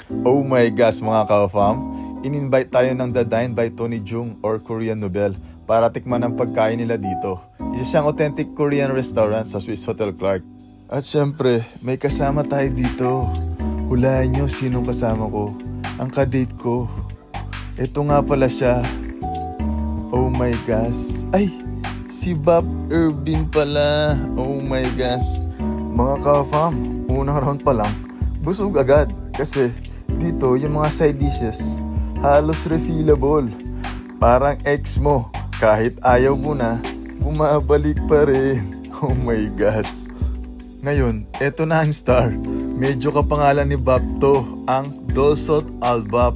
Oh my gosh mga ka-fam, in-invite tayo ng The Dine by Tony Jung or Korean Noodle para tikman ang pagkain nila dito. Isa siyang authentic Korean restaurant sa Swiss Hotel Clark. At syempre, may kasama tayo dito. Hulaan nyo sinong kasama ko. Ang kadate ko. Ito nga pala siya. Oh my gosh. Ay! Si Bob Irvin pala. Oh my gosh. Mga ka-fam, unang round pa lang, busog agad. Kasi dito yung mga side dishes, halos refillable. Parang ex mo, kahit ayaw mo na, bumabalik pa rin. Oh my gosh. Ngayon, eto na ang star. Medyo kapangalan ni Bob to, ang Dulsot Albap.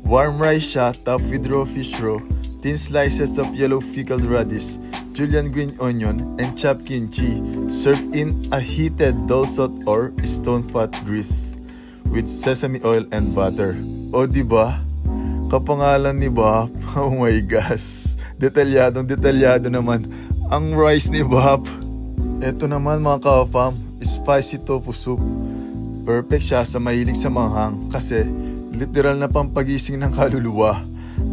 Warm rice siya, topped with raw fish roe, thin slices of yellow pickled radish, julienne green onion, and chopped kimchi, served in a heated dulsot or stone pot grease with sesame oil and butter. O diba? Kapangalan ni Bob. Oh my gosh. Detalyado naman ang rice ni Bob. Eto naman mga ka-fam, spicy tofu soup. Perfect siya sa mahilig sa manghang kasi literal na pampagising ng kaluluwa.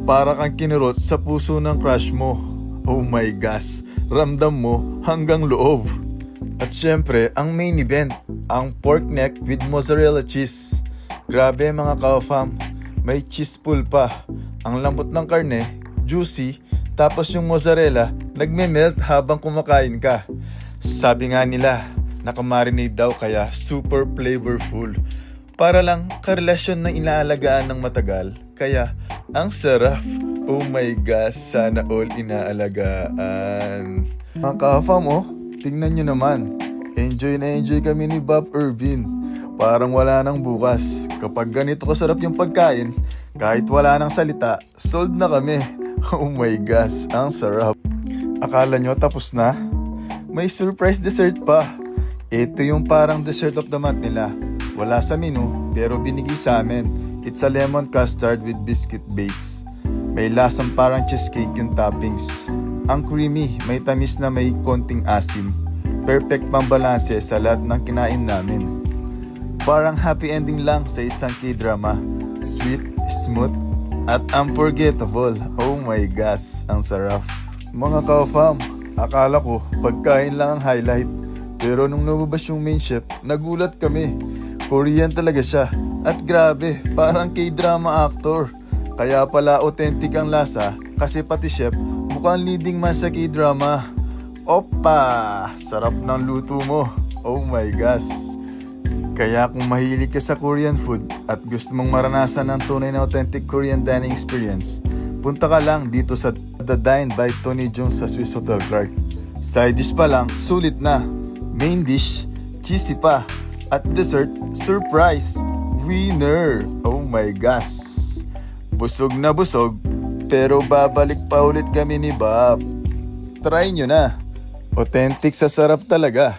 Para kang kinurot sa puso ng crush mo. Oh my gosh, ramdam mo hanggang loob. At syempre, ang main event, ang pork neck with mozzarella cheese. Grabe mga ka-fam, may cheese pool pa. Ang lambot ng karne, juicy, tapos yung mozzarella, nagme-melt habang kumakain ka. Sabi nga nila, nakamarinate daw kaya super flavorful. Para lang karelasyon na inaalagaan ng matagal, kaya ang sarap. Oh my gosh, sana all inaalagaan. Mga ka-fam, oh, tingnan nyo naman. Enjoy na enjoy kami ni Bob Irvin. Parang wala nang bukas. Kapag ganito kasarap yung pagkain, kahit wala nang salita, sold na kami. Oh my gosh, ang sarap. Akala nyo tapos na? May surprise dessert pa. Ito yung parang dessert of the month nila. Wala sa menu, pero binigay sa amin. It's a lemon custard with biscuit base. May lasang parang cheesecake yung toppings. Ang creamy, may tamis na may konting asim. Perfect pang balanse sa lahat ng kinain namin. Parang happy ending lang sa isang K-drama. Sweet, smooth, at unforgettable. Oh my gosh, ang sarap. Mga ka-fam, akala ko pagkain lang ang highlight. Pero nung lumabas yung main chef, nagulat kami. Korean talaga siya. At grabe, parang K-drama actor. Kaya pala authentic ang lasa kasi pati chef mukhang leading man sa K-drama. Opa! Sarap ng luto mo. Oh my gosh. Kaya kung mahilig ka sa Korean food at gusto mong maranasan ng tunay na authentic Korean dining experience, punta ka lang dito sa The Dine by Tony Jung sa Swiss Hotel Clark. Side dish pa lang, sulit na. Main dish, cheesy pa. At dessert, surprise! Winner! Oh my gosh. Busog na busog, pero babalik pa ulit kami ni Bob. Try nyo na. Authentic sa sarap talaga.